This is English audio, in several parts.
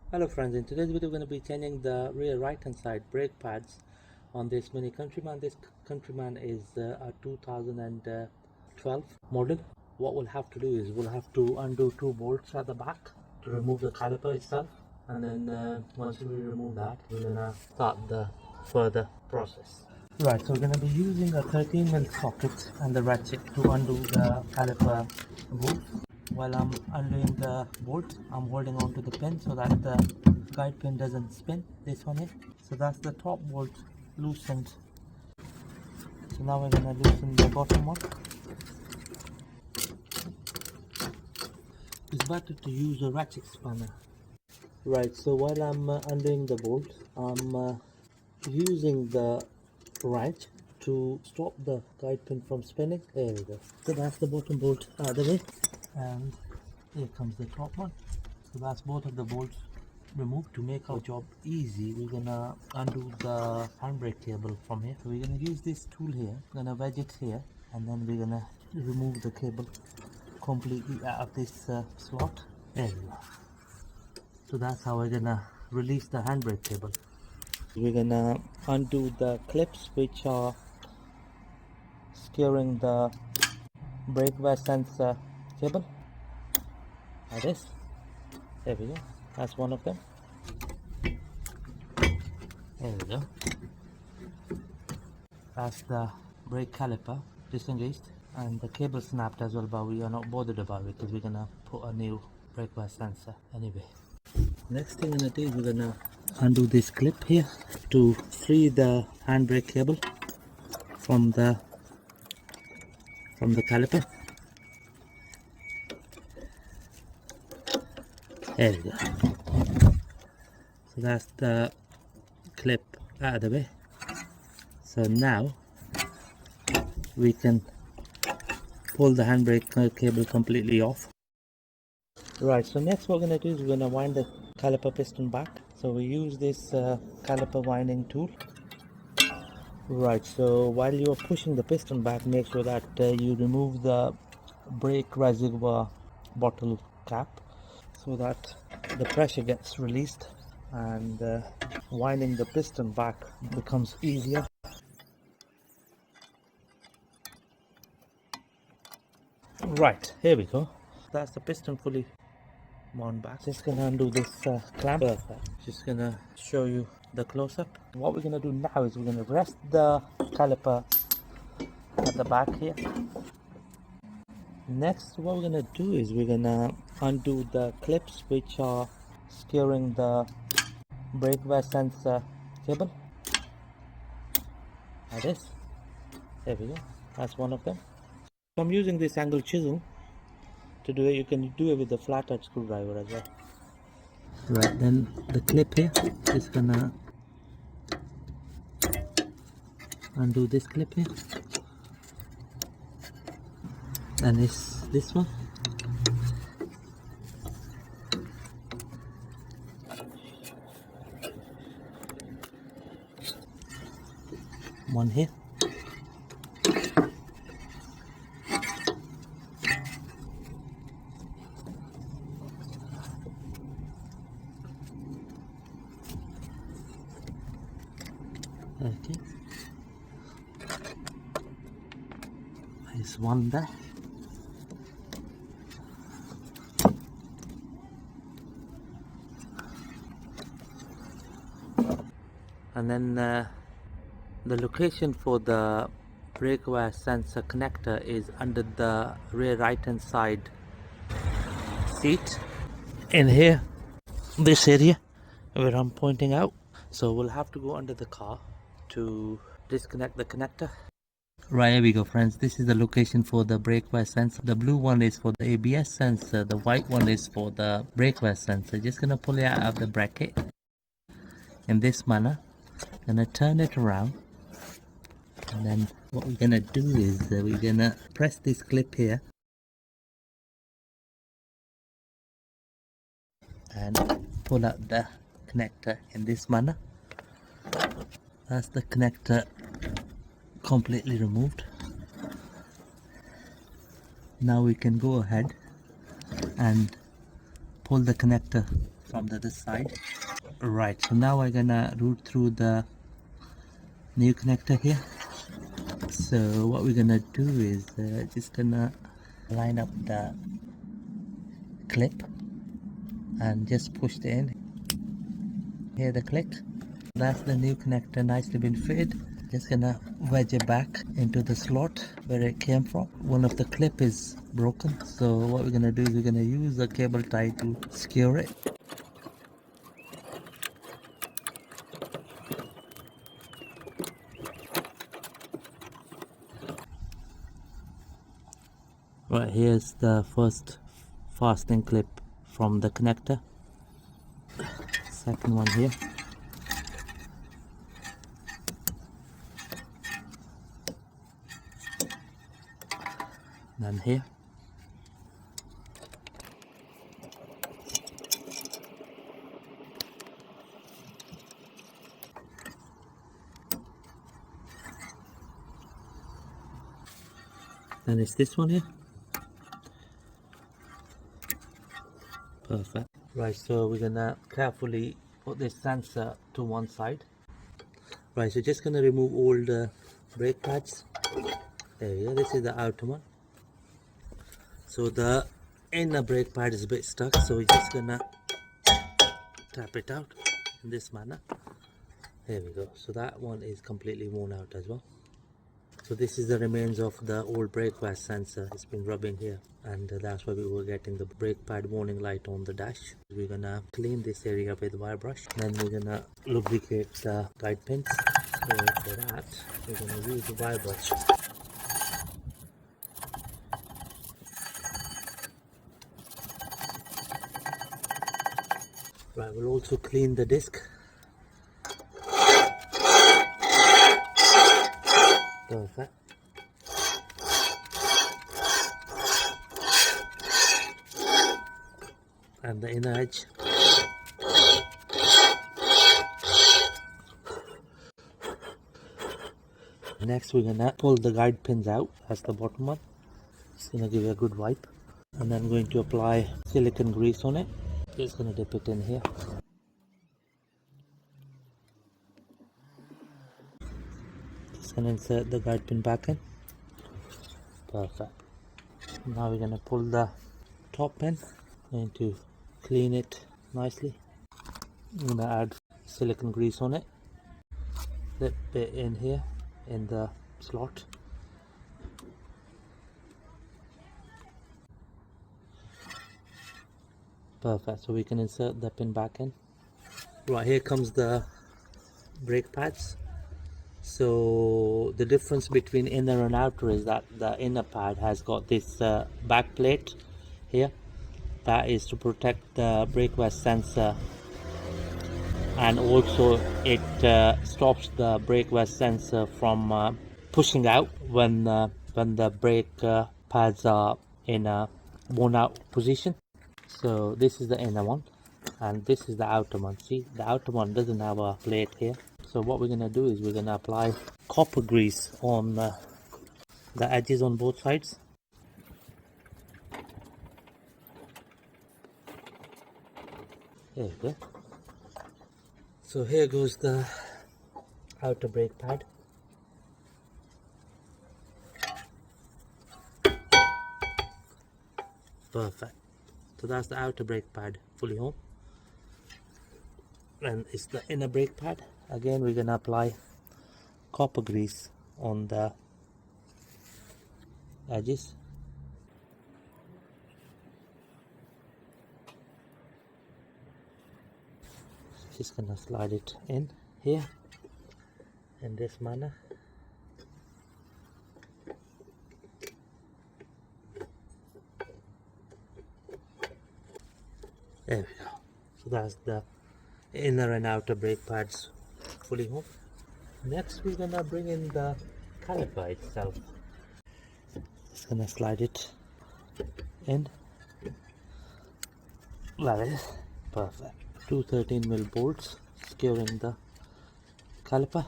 Hello friends, in today's video we're going to be changing the rear right hand side brake pads on this Mini Countryman. This Countryman is a 2012 model. What we'll have to do is we'll have to undo two bolts at the back to remove the caliper itself, and then once we remove that we're going to start the further process. Right, so we're going to be using a 13mm socket and the ratchet to undo the caliper bolt. While I'm undoing the bolt, I'm holding on to the pin so that the guide pin doesn't spin, this one here. So that's the top bolt loosened. So now we're going to loosen the bottom one. It's better to use a ratchet spanner. Right, so while I'm undoing the bolt, I'm using the wrench to stop the guide pin from spinning. There we go. So that's the bottom bolt out of the way, and here comes the top one. So that's both of the bolts removed. To make our job easy, we're gonna undo the handbrake cable from here. So we're gonna use this tool here, gonna wedge it here, and then we're gonna remove the cable completely out of this slot. There we go. So that's how we're gonna release the handbrake cable. We're gonna undo the clips which are securing the brake wear sensor cable. Like this. There we go. That's one of them. There we go. That's the brake caliper disengaged, and the cable snapped as well, but we are not bothered about it because we're gonna put a new brake wear sensor anyway. Next thing I'm gonna do is we're gonna undo this clip here to free the handbrake cable from the caliper. There we go. So that's the clip out of the way. So now we can pull the handbrake cable completely off. Right, so next what we're going to do is we're going to wind the caliper piston back. So we use this caliper winding tool. Right, so while you're pushing the piston back, make sure that you remove the brake reservoir bottle cap so that the pressure gets released, and winding the piston back becomes easier. Right, here we go. That's the piston fully wound back. Just gonna undo this clamp. Perfect. Just gonna show you the close-up. What we're gonna do now is we're gonna rest the caliper at the back here. Next, what we're gonna do is we're gonna undo the clips which are securing the brake wear sensor cable. Like this. There we go. That's one of them. So I'm using this angle chisel to do it. You can do it with the flathead screwdriver as well. Right, then the clip here is gonna undo this clip here, and this one. One here. Okay. There's one there. And then the location for the brake wear sensor connector is under the rear right hand side seat in here, this area where I'm pointing out. So we'll have to go under the car to disconnect the connector. Right, here we go friends. This is the location for the brake wear sensor. The blue one is for the ABS sensor, the white one is for the brake wear sensor. Just gonna pull it out of the bracket in this manner. Gonna turn it around, and then what we're gonna do is we're gonna press this clip here and pull out the connector in this manner. That's the connector completely removed. Now we can go ahead and pull the connector from the other side. Right, so now I'm gonna route through the new connector here. So what we're gonna do is just gonna line up the clip and just push it in. Hear the click? That's the new connector nicely been fitted. Just gonna wedge it back into the slot where it came from. One of the clip is broken, so what we're gonna do is we're gonna use the cable tie to secure it. Right, here's the first fastening clip from the connector. Second one here. Then here. Then it's this one here. Perfect. Right, so we're gonna carefully put this sensor to one side. Right, so just gonna remove all the brake pads. There we go, this is the outer one. So the inner brake pad is a bit stuck, so we're just gonna tap it out in this manner. There we go, so that one is completely worn out as well. So this is the remains of the old brake pads sensor. It's been rubbing here, and that's why we were getting the brake pad warning light on the dash. We're gonna clean this area with wire brush, then we're gonna lubricate the guide pins. So for that, we're gonna use the wire brush. Right, we'll also clean the disc. Perfect. And the inner edge. Next we're gonna pull the guide pins out. That's the bottom one. Just gonna give it a good wipe, and then going to apply silicone grease on it. Just gonna dip it in here. Just gonna insert the guide pin back in. Perfect. Now we're gonna pull the top pin. Going to clean it nicely. I'm gonna add silicone grease on it. Dip it in here in the slot. Perfect, so we can insert the pin back in. Right, here comes the brake pads. So the difference between inner and outer is that the inner pad has got this back plate here. That is to protect the brake pad sensor, and also it stops the brake pad sensor from pushing out when the brake pads are in a worn out position. So this is the inner one, and this is the outer one. See, the outer one doesn't have a plate here. So what we're gonna do is we're gonna apply copper grease on the edges on both sides. There we go. So here goes the outer brake pad. Perfect. So that's the outer brake pad fully home. And it's the inner brake pad. Again, we're gonna apply copper grease on the edges. Just gonna slide it in here in this manner. There we go. So that's the inner and outer brake pads fully home. Next we're gonna bring in the caliper itself. Just gonna slide it in like this. Perfect. Two 13mm bolts securing the caliper.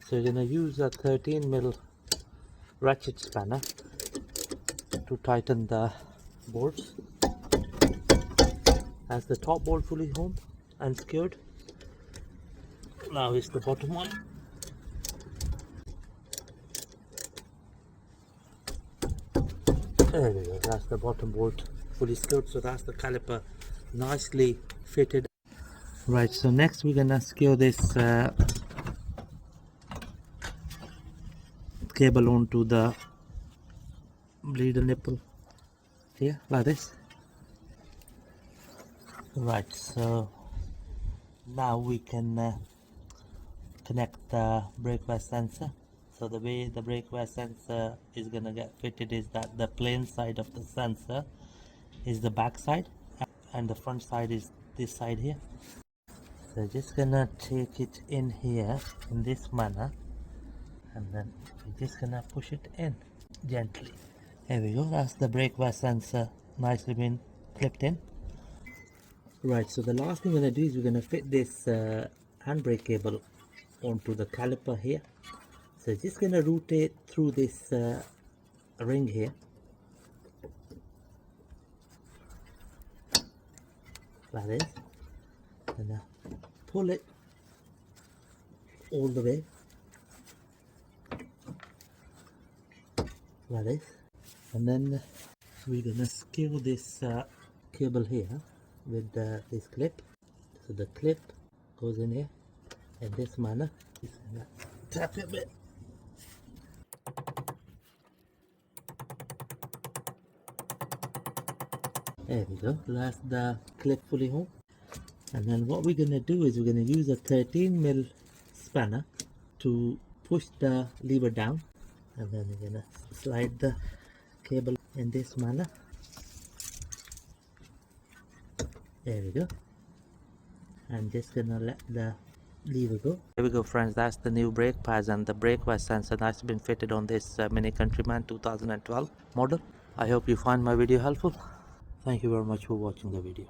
So we're gonna use a 13mm ratchet spanner to tighten the bolts. As the top bolt fully home and secured, now is the bottom one. There we go, that's the bottom bolt fully secured, so that's the caliper nicely fitted. Right, so next we're gonna secure this cable onto the bleeder nipple here, like this. Right, so now we can connect the brake wear sensor. So the way the brake wear sensor is gonna get fitted is that the plain side of the sensor is the back side and the front side is this side here. So just gonna take it in here in this manner, and then we're just gonna push it in gently. There we go, that's the brake wear sensor nicely been clipped in. Right, so the last thing we're gonna do is we're gonna fit this handbrake cable onto the caliper here. So just gonna rotate through this ring here, like this, and pull it all the way, like this, and then we're gonna secure this cable here with this clip. So the clip goes in here in this manner. Just gonna tap it a bit. There we go, that's the clip fully home. And then what we're gonna do is we're gonna use a 13mm spanner to push the lever down, and then we're gonna slide the cable in this manner. There we go, and just gonna let the lever go. There we go, friends, that's the new brake pads and the brake wear sensor that's been fitted on this Mini Countryman 2012 model. I hope you find my video helpful. Thank you very much for watching the video.